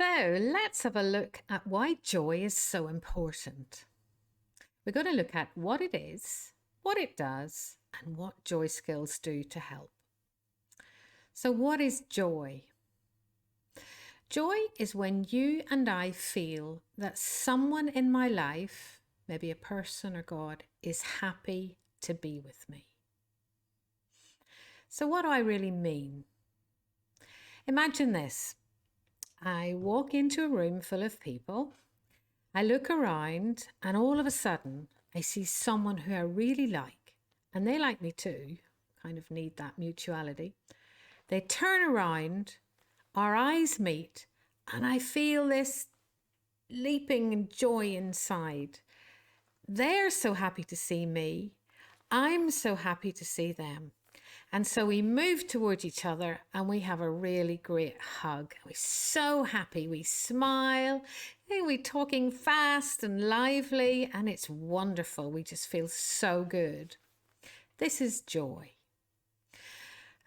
So let's have a look at why joy is so important. We're going to look at what it is, what it does, and what joy skills do to help. So, what is joy? Joy is when you and I feel that someone in my life, maybe a person or God, is happy to be with me. So, what do I really mean? Imagine this. I walk into a room full of people. I look around and all of a sudden I see someone who I really like, and they like me too, kind of need that mutuality. They turn around, our eyes meet, and I feel this leaping joy inside. They're so happy to see me. I'm so happy to see them. And so we move towards each other and we have a really great hug. We're so happy. We smile. We're talking fast and lively, and it's wonderful. We just feel so good. This is joy.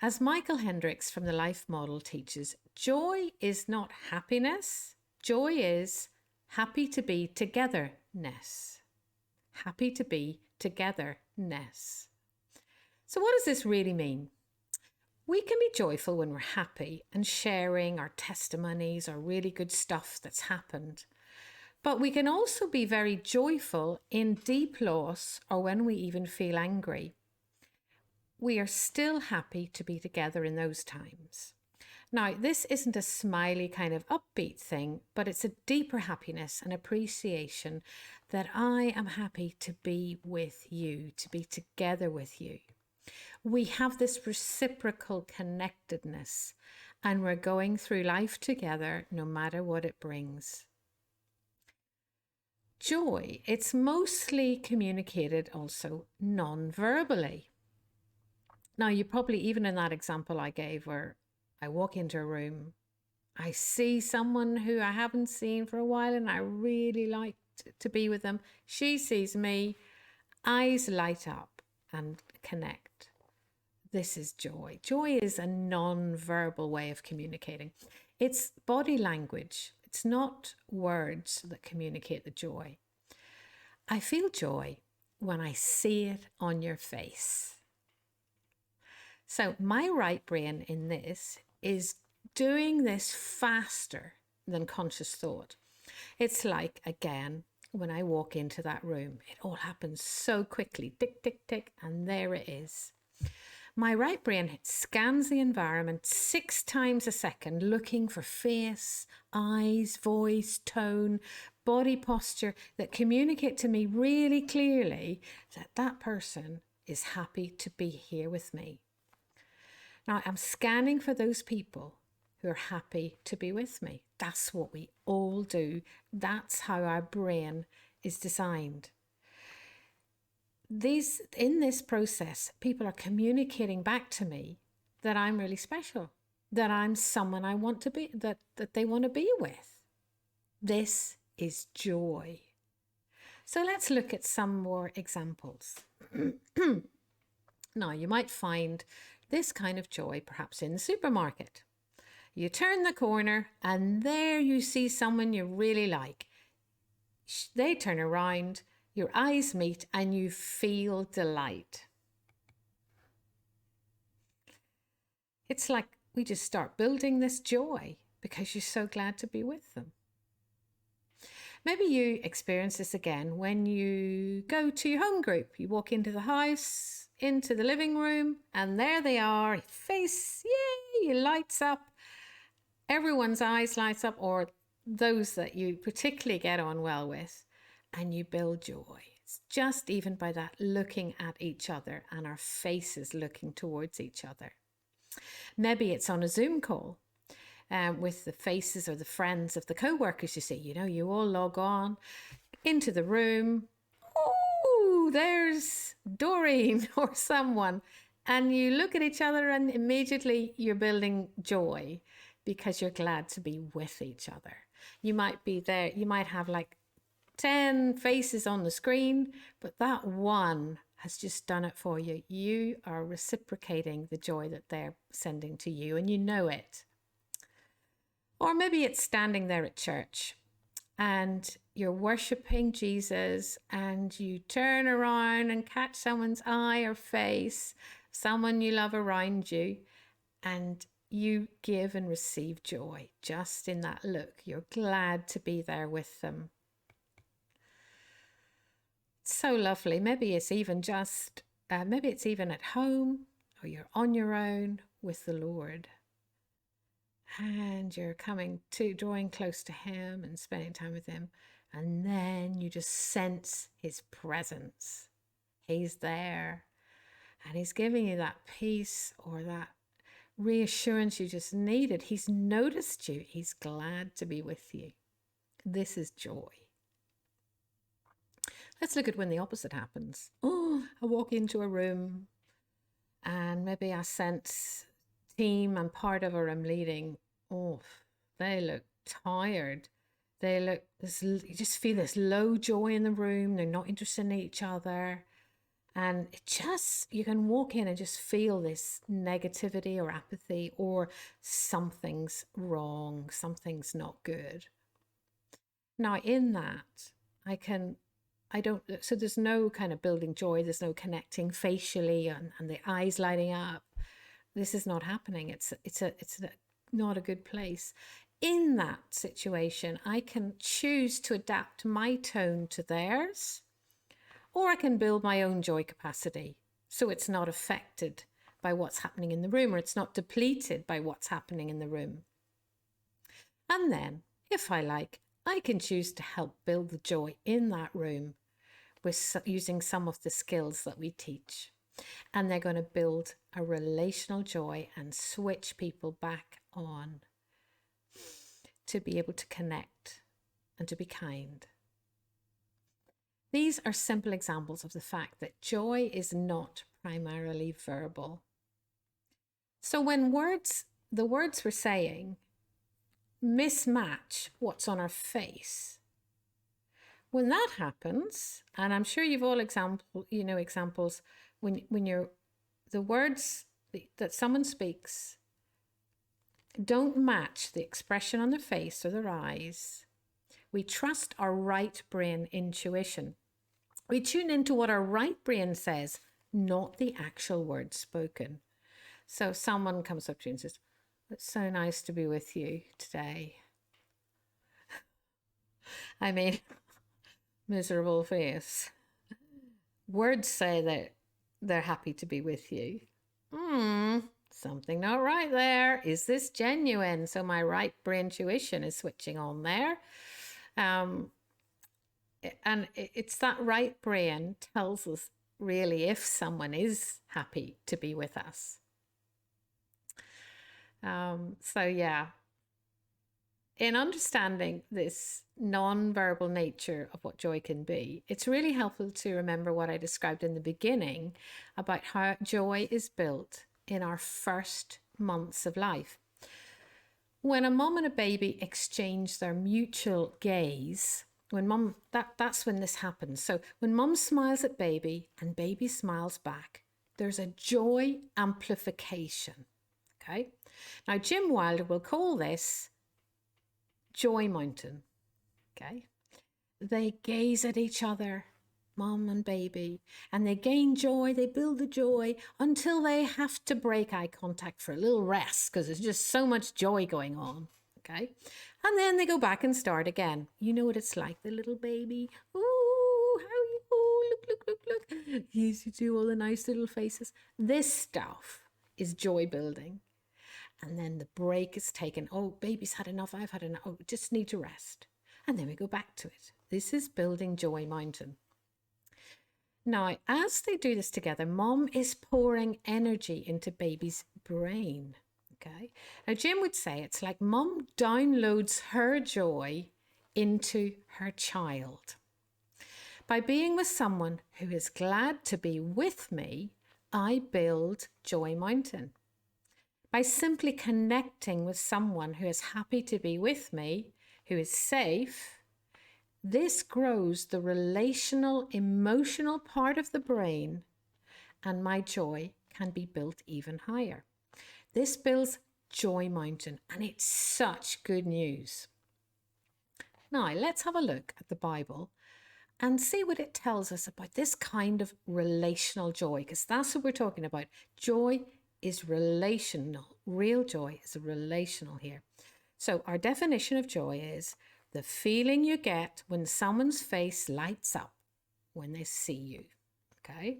As Michael Hendricks from the Life Model teaches, joy is not happiness. Joy is happy to be togetherness. Happy to be togetherness. So what does this really mean? We can be joyful when we're happy and sharing our testimonies or really good stuff that's happened. But we can also be very joyful in deep loss or when we even feel angry. We are still happy to be together in those times. Now, this isn't a smiley kind of upbeat thing, but it's a deeper happiness and appreciation that I am happy to be with you, to be together with you. We have this reciprocal connectedness, and we're going through life together no matter what it brings. Joy, it's mostly communicated also non-verbally. Now, you probably, even in that example I gave where I walk into a room, I see someone who I haven't seen for a while and I really like to be with them. She sees me, eyes light up and connect. This is joy. Joy is a non-verbal way of communicating. It's body language. It's not words that communicate the joy. I feel joy when I see it on your face. So my right brain in this is doing this faster than conscious thought. It's like, again, when I walk into that room, it all happens so quickly, tick, tick, tick, and there it is. My right brain scans the environment 6 times a second, looking for face, eyes, voice, tone, body posture that communicate to me really clearly that that person is happy to be here with me. Now, I'm scanning for those people who are happy to be with me. That's what we all do. That's how our brain is designed. In this process, people are communicating back to me that I'm really special, that I'm someone I want to be, that they want to be with. This is joy. So let's look at some more examples. Now, you might find this kind of joy perhaps in the supermarket. You turn the corner and there you see someone you really like. They turn around, your eyes meet, and you feel delight. It's like we just start building this joy because you're so glad to be with them. Maybe you experience this again when you go to your home group. You walk into the house, into the living room, and there they are. Face, yay, lights up. Everyone's eyes lights up, or those that you particularly get on well with, and you build joy. It's just even by that looking at each other and our faces looking towards each other. Maybe it's on a Zoom call with the faces or the friends of the co-workers you see. You know, you all log on into the room. Oh, there's Doreen or someone. And you look at each other and immediately you're building joy because you're glad to be with each other. You might be there, you might have like 10 faces on the screen, but that one has just done it for you. You are reciprocating the joy that they're sending to you and you know it. Or maybe it's standing there at church and you're worshiping Jesus and you turn around and catch someone's eye or face, someone you love around you, and you give and receive joy just in that look. You're glad to be there with them. It's so lovely. Maybe it's even at home, or you're on your own with the Lord. And you're drawing close to him and spending time with him. And then you just sense his presence. He's there. And he's giving you that peace or that reassurance you just needed. He's noticed you. He's glad to be with you. This is joy. Let's look at when the opposite happens. Oh, I walk into a room and maybe I sense team I'm part of or I'm leading. Oh, they look tired. You just feel this low joy in the room. They're not interested in each other. And you can walk in and just feel this negativity or apathy, or something's wrong, something's not good. Now in that, so there's no kind of building joy, there's no connecting facially and the eyes lighting up. This is not happening. It's not a good place. In that situation, I can choose to adapt my tone to theirs, or I can build my own joy capacity so it's not affected by what's happening in the room, or it's not depleted by what's happening in the room. And then, if I like, I can choose to help build the joy in that room with using some of the skills that we teach. And they're going to build a relational joy and switch people back on to be able to connect and to be kind. These are simple examples of the fact that joy is not primarily verbal. So when the words we're saying mismatch what's on our face, when that happens, and I'm sure you've all examples when the words that someone speaks don't match the expression on their face or their eyes, we trust our right brain intuition. We tune into what our right brain says, not the actual words spoken. So someone comes up to you and says, "It's so nice to be with you today." I mean, miserable face. Words say that they're happy to be with you. Something not right there. Is this genuine? So my right brain intuition is switching on there. And it's that right brain tells us really if someone is happy to be with us. So yeah, in understanding this non-verbal nature of what joy can be, it's really helpful to remember what I described in the beginning about how joy is built in our first months of life. When a mom and a baby exchange their mutual gaze, that's when this happens. So when mom smiles at baby and baby smiles back, there's a joy amplification. Okay. Now Jim Wilder will call this joy mountain. Okay. They gaze at each other, mom and baby, and they gain joy. They build the joy until they have to break eye contact for a little rest because there's just so much joy going on. Okay. And then they go back and start again. You know what it's like, the little baby. Ooh, how you, oh, look. He used to do all the nice little faces. This stuff is joy building. And then the break is taken. Oh, baby's had enough. I've had enough. Oh, just need to rest. And then we go back to it. This is building joy mountain. Now, as they do this together, mom is pouring energy into baby's brain. Okay. Now, Jim would say it's like mom downloads her joy into her child. By being with someone who is glad to be with me, I build joy mountain. By simply connecting with someone who is happy to be with me, who is safe, this grows the relational, emotional part of the brain, and my joy can be built even higher. This builds joy mountain, and it's such good news. Now, let's have a look at the Bible and see what it tells us about this kind of relational joy, because that's what we're talking about. Joy is relational. Real joy is relational here. So our definition of joy is the feeling you get when someone's face lights up when they see you. Okay?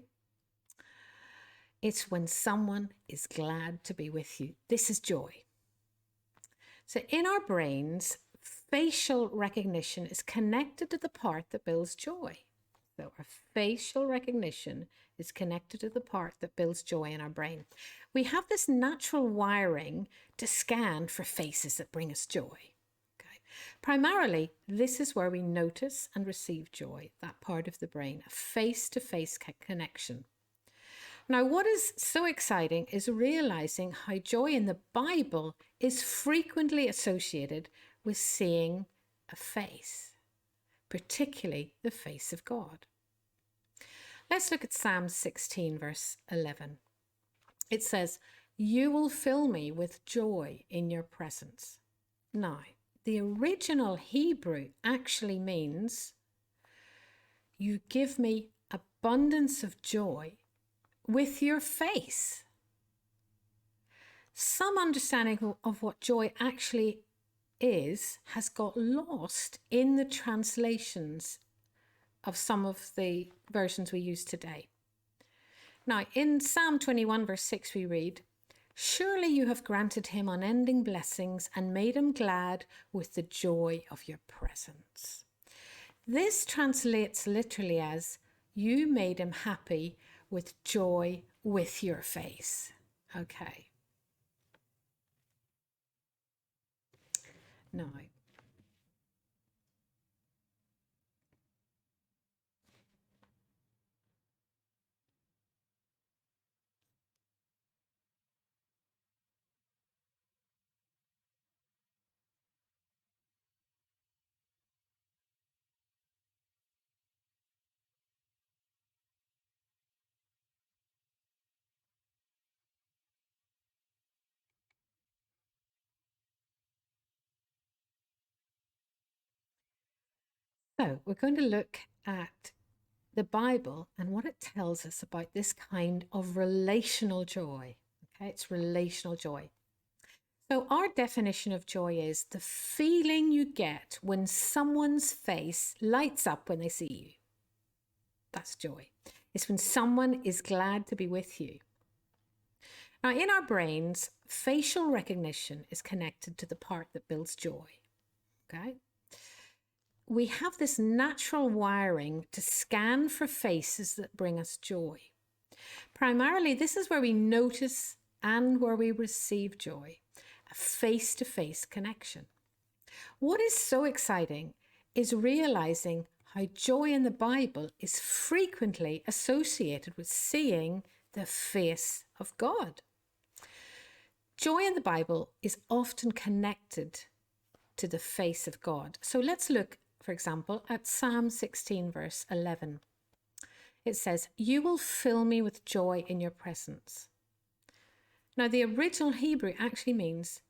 It's when someone is glad to be with you. This is joy. So in our brains, facial recognition is connected to the part that builds joy. So our facial recognition is connected to the part that builds joy in our brain. We have this natural wiring to scan for faces that bring us joy. Okay. Primarily, this is where we notice and receive joy, that part of the brain, a face-to-face connection. Now, what is so exciting is realizing how joy in the Bible is frequently associated with seeing a face, particularly the face of God. Let's look at Psalm 16, verse 11. It says, "You will fill me with joy in your presence." Now, the original Hebrew actually means, "You give me abundance of joy with your face." Some understanding of what joy actually is has got lost in the translations of some of the versions we use today. Now, in Psalm 21, verse 6, we read, "Surely you have granted him unending blessings and made him glad with the joy of your presence." This translates literally as, "You made him happy with joy with your face." Okay. Now, so we're going to look at the Bible and what it tells us about this kind of relational joy. Okay, it's relational joy. So our definition of joy is the feeling you get when someone's face lights up when they see you. That's joy. It's when someone is glad to be with you. Now, in our brains, facial recognition is connected to the part that builds joy. Okay? We have this natural wiring to scan for faces that bring us joy. Primarily, this is where we notice and where we receive joy, a face-to-face connection. What is so exciting is realizing how joy in the Bible is frequently associated with seeing the face of God. Joy in the Bible is often connected to the face of God. So let's look, for example, at Psalm 16, verse 11. It says, "You will fill me with joy in your presence." Now, the original Hebrew actually means,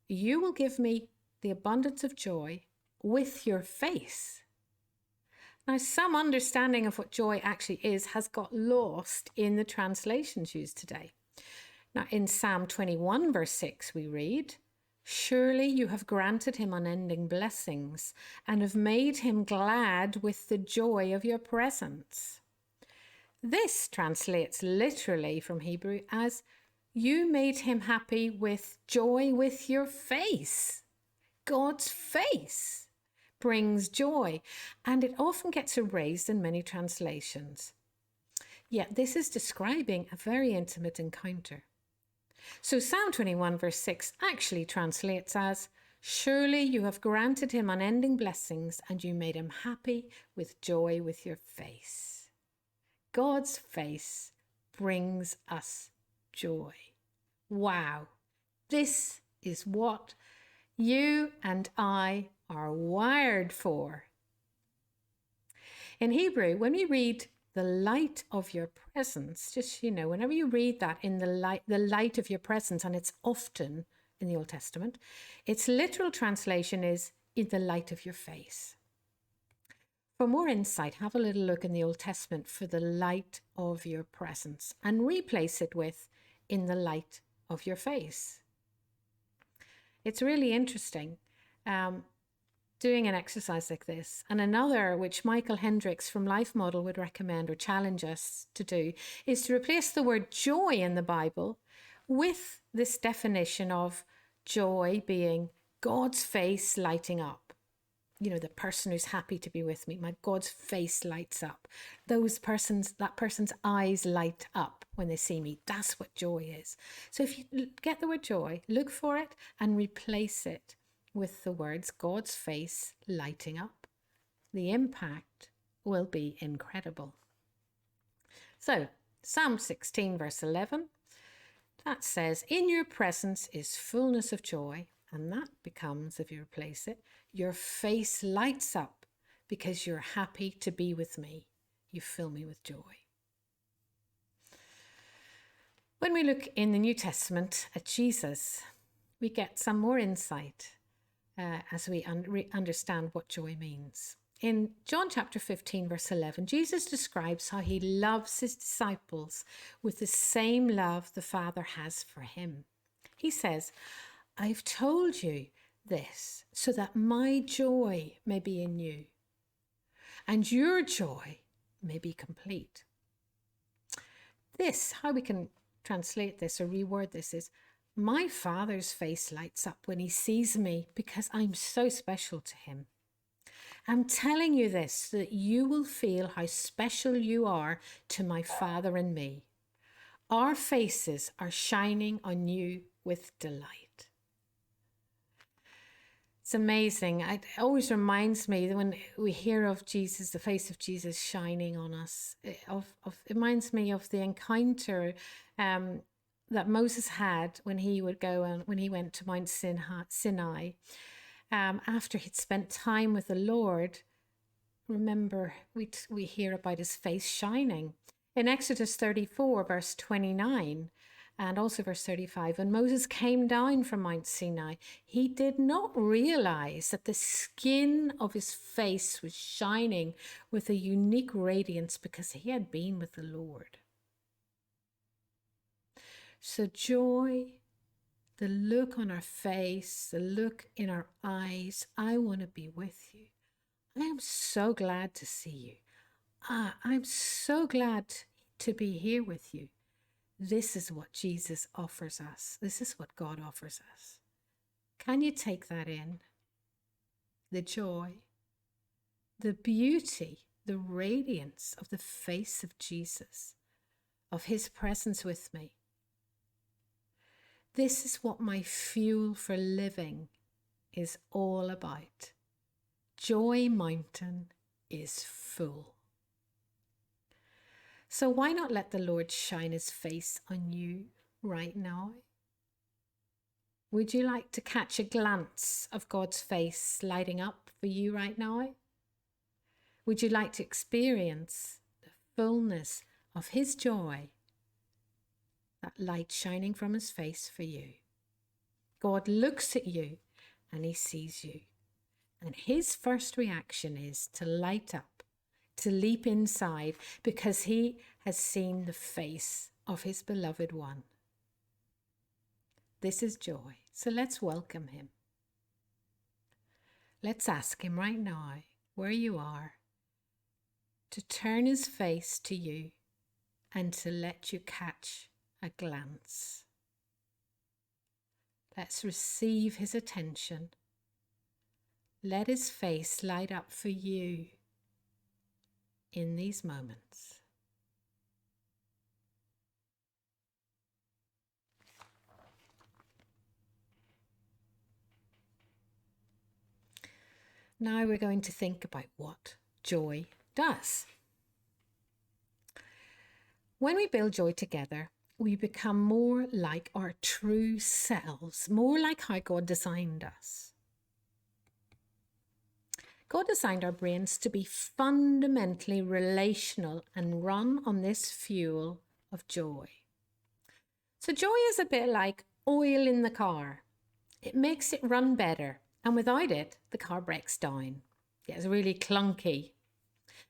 "You will give me the abundance of joy with your face." Now, some understanding of what joy actually is has got lost in the translations used today. Now, in Psalm 21, verse 6, we read, "Surely you have granted him unending blessings and have made him glad with the joy of your presence." This translates literally from Hebrew as, "You made him happy with joy with your face." God's face brings joy, and it often gets erased in many translations. Yet this is describing a very intimate encounter. So Psalm 21 verse 6 actually translates as, "Surely you have granted him unending blessings and you made him happy with joy with your face." God's face brings us joy. Wow, this is what you and I are wired for. In Hebrew, when we read the light of your presence, just, whenever you read that in the light of your presence, and it's in the Old Testament. Its literal translation is in the light of your face. For more insight, have a little look in the Old Testament for the light of your presence and replace it with in the light of your face. It's really interesting doing an exercise like this. And another, which Michael Hendricks from Life Model would recommend or challenge us to do, is to replace the word joy in the Bible with this definition of joy being God's face lighting up. You know, the person who's happy to be with me, my God's face lights up. That person's eyes light up when they see me. That's what joy is. So if you get the word joy, look for it and replace it with the words God's face lighting up. The impact will be incredible. So Psalm 16 verse 11, that says, in your presence is fullness of joy. And that becomes, if you replace it, your face lights up because you're happy to be with me. You fill me with joy. When we look in the New Testament at Jesus, we get some more insight as we understand what joy means. In John chapter 15, verse 11, Jesus describes how he loves his disciples with the same love the Father has for him. He says, I've told you this so that my joy may be in you and your joy may be complete. This, how we can translate this or reword this is, my Father's face lights up when he sees me because I'm so special to him. I'm telling you this so that you will feel how special you are to my Father and me. Our faces are shining on you with delight. It's amazing. It always reminds me that when we hear of Jesus, the face of Jesus shining on us, it reminds me of the encounter that Moses had when he would go and when he went to Mount Sinai. After he'd spent time with the Lord, remember we hear about his face shining. In Exodus 34, verse 29, and also verse 35, when Moses came down from Mount Sinai, he did not realize that the skin of his face was shining with a unique radiance because he had been with the Lord. So joy, the look on our face, the look in our eyes, I want to be with you. I am so glad to see you. I'm so glad to be here with you. This is what Jesus offers us. This is what God offers us. Can you take that in? The joy, the beauty, the radiance of the face of Jesus, of his presence with me. This is what my fuel for living is all about. Joy Mountain is full. So why not let the Lord shine his face on you right now? Would you like to catch a glance of God's face lighting up for you right now? Would you like to experience the fullness of his joy, that light shining from his face for you? God looks at you and he sees you. And his first reaction is to light up, to leap inside, because he has seen the face of his beloved one. This is joy. So let's welcome him. Let's ask him right now, where you are, to turn his face to you and to let you catch a glance. Let's receive his attention. Let his face light up for you in these moments. Now we're going to think about what joy does. When we build joy together, we become more like our true selves, more like how God designed us. God designed our brains to be fundamentally relational and run on this fuel of joy. So joy is a bit like oil in the car. It makes it run better, and without it, the car breaks down. It's really clunky.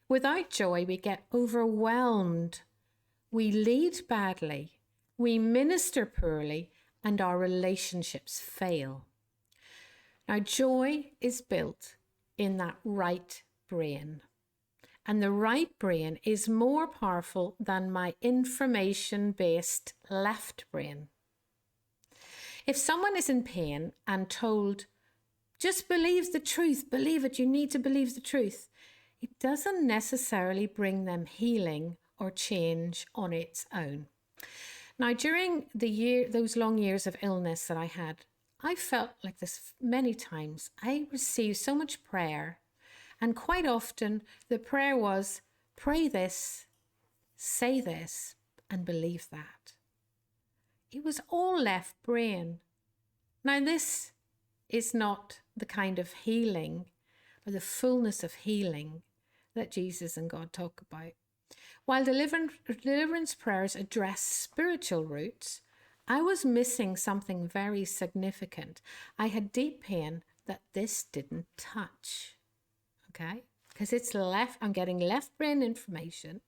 Without joy, we get overwhelmed. We lead badly, we minister poorly, and our relationships fail. Now, joy is built in that right brain. And the right brain is more powerful than my information-based left brain. If someone is in pain and told, just believe the truth, believe it, you need to believe the truth, it doesn't necessarily bring them healing or change on its own. Now, during those long years of illness that I had, I felt like this many times. I received so much prayer, and quite often the prayer was, pray this, say this, and believe that. It was all left brain. Now, this is not the kind of healing or the fullness of healing that Jesus and God talk about. While deliverance prayers address spiritual roots, I was missing something very significant. I had deep pain that this didn't touch. Okay? Because it's left, I'm getting left brain information,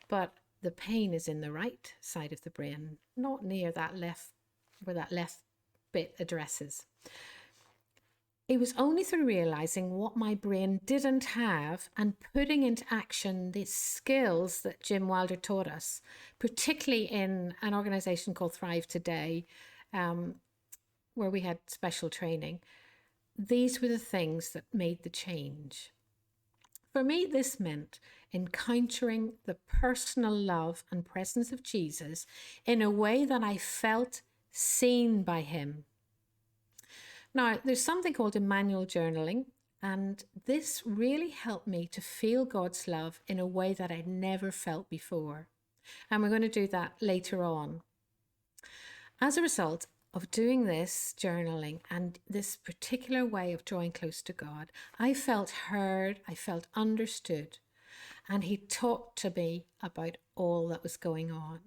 but the pain is in the right side of the brain, not near that left, where that left bit addresses. It was only through realizing what my brain didn't have and putting into action the skills that Jim Wilder taught us, particularly in an organization called Thrive Today, where we had special training. These were the things that made the change. For me, this meant encountering the personal love and presence of Jesus in a way that I felt seen by him. Now, there's something called Emmanuel journaling, and this really helped me to feel God's love in a way that I'd never felt before. And we're going to do that later on. As a result of doing this journaling and this particular way of drawing close to God, I felt heard, I felt understood, and he talked to me about all that was going on.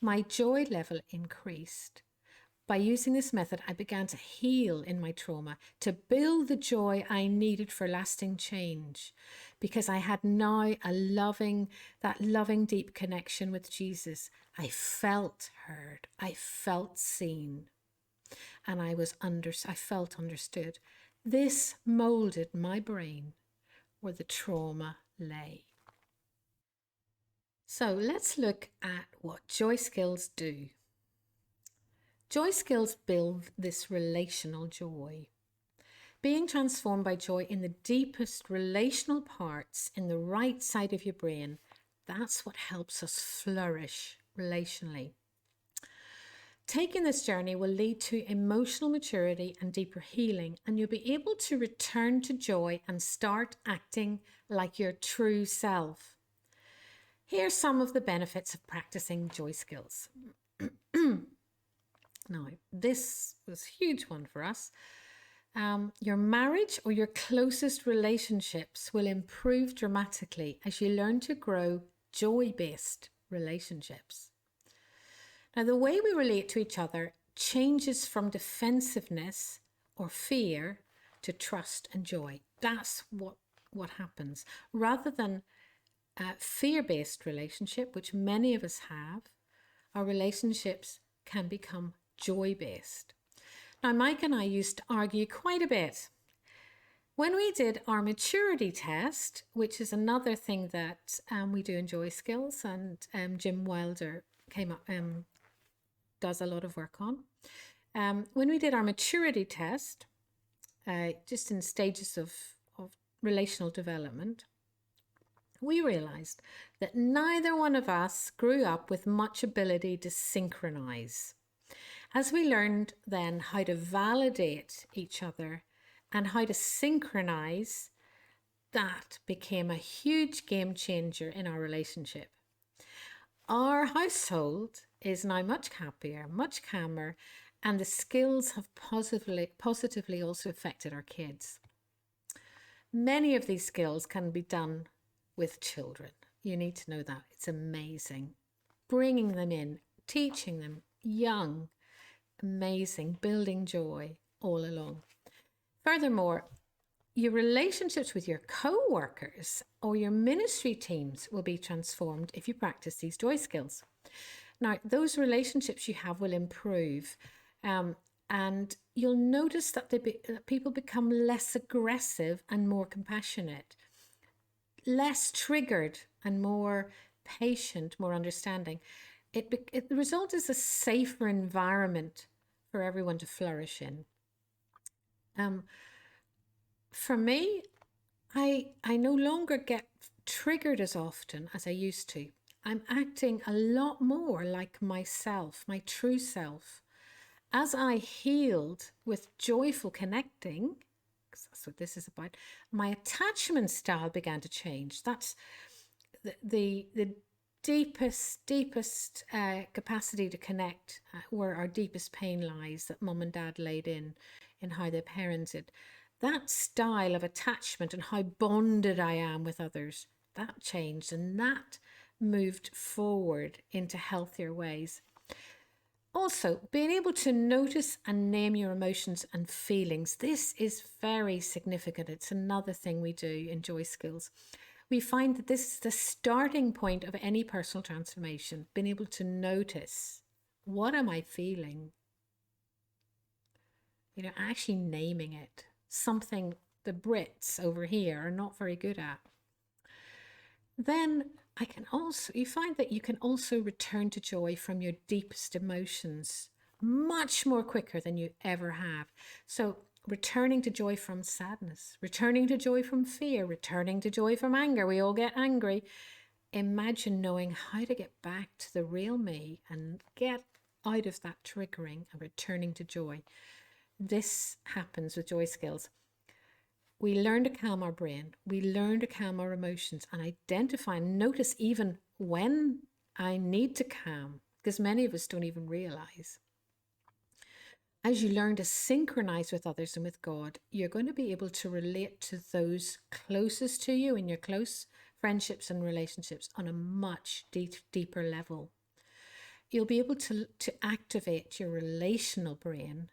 My joy level increased. By using this method, I began to heal in my trauma, to build the joy I needed for lasting change, because I had now that loving deep connection with Jesus. I felt heard, I felt seen, and I felt understood. This molded my brain where the trauma lay. So let's look at what Joyskills do. Joyskills build this relational joy. Being transformed by joy in the deepest relational parts in the right side of your brain, that's what helps us flourish relationally. Taking this journey will lead to emotional maturity and deeper healing, and you'll be able to return to joy and start acting like your true self. Here's some of the benefits of practicing Joyskills. Now, this was a huge one for us. Your marriage or your closest relationships will improve dramatically as you learn to grow joy-based relationships. Now, the way we relate to each other changes from defensiveness or fear to trust and joy. That's what happens. Rather than a fear-based relationship, which many of us have, our relationships can become joy-based. Now, Mike and I used to argue quite a bit. When we did our maturity test, which is another thing that we do in Joyskills, and Jim Wilder does a lot of work on. When we did our maturity test, just in stages of relational development, we realized that neither one of us grew up with much ability to synchronize. As we learned then how to validate each other and how to synchronize, that became a huge game changer in our relationship. Our household is now much happier, much calmer, and the skills have positively also affected our kids. Many of these skills can be done with children. You need to know that. It's amazing. Bringing them in, teaching them young, amazing, building joy all along. Furthermore, your relationships with your co-workers or your ministry teams will be transformed if you practice these joy skills. Now, those relationships you have will improve, and you'll notice that people become less aggressive and more compassionate, less triggered and more patient, more understanding. The result is a safer environment for everyone to flourish in. For me, I no longer get triggered as often as I used to. I'm acting a lot more like myself, my true self. As I healed with joyful connecting, because that's what this is about, my attachment style began to change. That's the deepest capacity to connect, where our deepest pain lies, that mum and dad laid in how they parented. That style of attachment and how bonded I am with others, that changed, and that moved forward into healthier ways. Also, being able to notice and name your emotions and feelings. This is very significant. It's another thing we do in Joy Skills. We find that this is the starting point of any personal transformation, being able to notice, what am I feeling? Actually naming it. Something the Brits over here are not very good at. Then you find that you can also return to joy from your deepest emotions much more quicker than you ever have. So returning to joy from sadness, returning to joy from fear, returning to joy from anger. We all get angry. Imagine knowing how to get back to the real me and get out of that triggering and returning to joy. This happens with Joy Skills. We learn to calm our brain. We learn to calm our emotions and identify and notice even when I need to calm, because many of us don't even realize. As you learn to synchronize with others and with God, you're going to be able to relate to those closest to you in your close friendships and relationships on a much deeper level. You'll be able to activate your relational brain.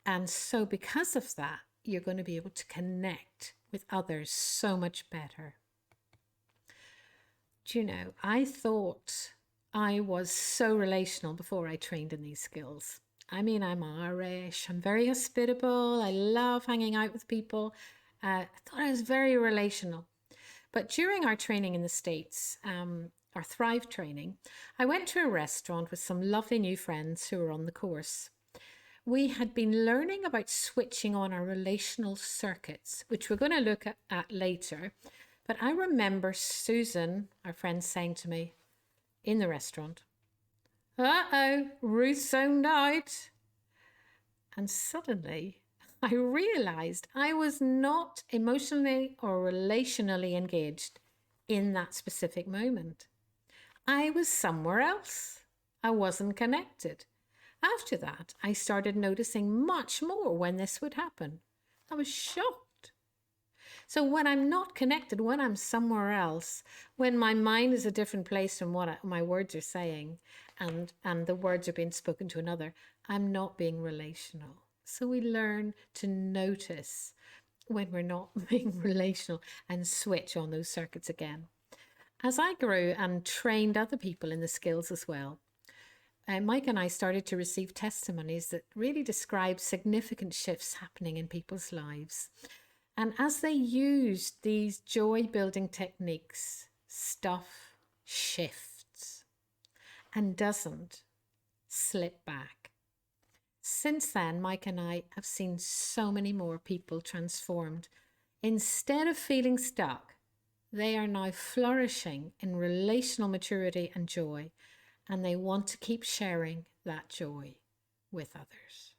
And so because of that, you're going to be able to connect with others so much better. Do you know, I thought I was so relational before I trained in these skills. I mean, I'm Irish, I'm very hospitable, I love hanging out with people. I thought I was very relational. But during our training in the States, our Thrive training, I went to a restaurant with some lovely new friends who were on the course. We had been learning about switching on our relational circuits, which we're going to look at later. But I remember Susan, our friend, saying to me in the restaurant, "Uh-oh, Ruth zoned out." And suddenly I realized I was not emotionally or relationally engaged in that specific moment. I was somewhere else. I wasn't connected. After that, I started noticing much more when this would happen. I was shocked. So when I'm not connected, when I'm somewhere else, when my mind is a different place from what my words are saying, and the words are being spoken to another, I'm not being relational. So we learn to notice when we're not being relational and switch on those circuits again. As I grew and trained other people in the skills as well, Mike and I started to receive testimonies that really describe significant shifts happening in people's lives. And as they used these joy-building techniques, stuff shifts and doesn't slip back. Since then, Mike and I have seen so many more people transformed. Instead of feeling stuck, they are now flourishing in relational maturity and joy, and they want to keep sharing that joy with others.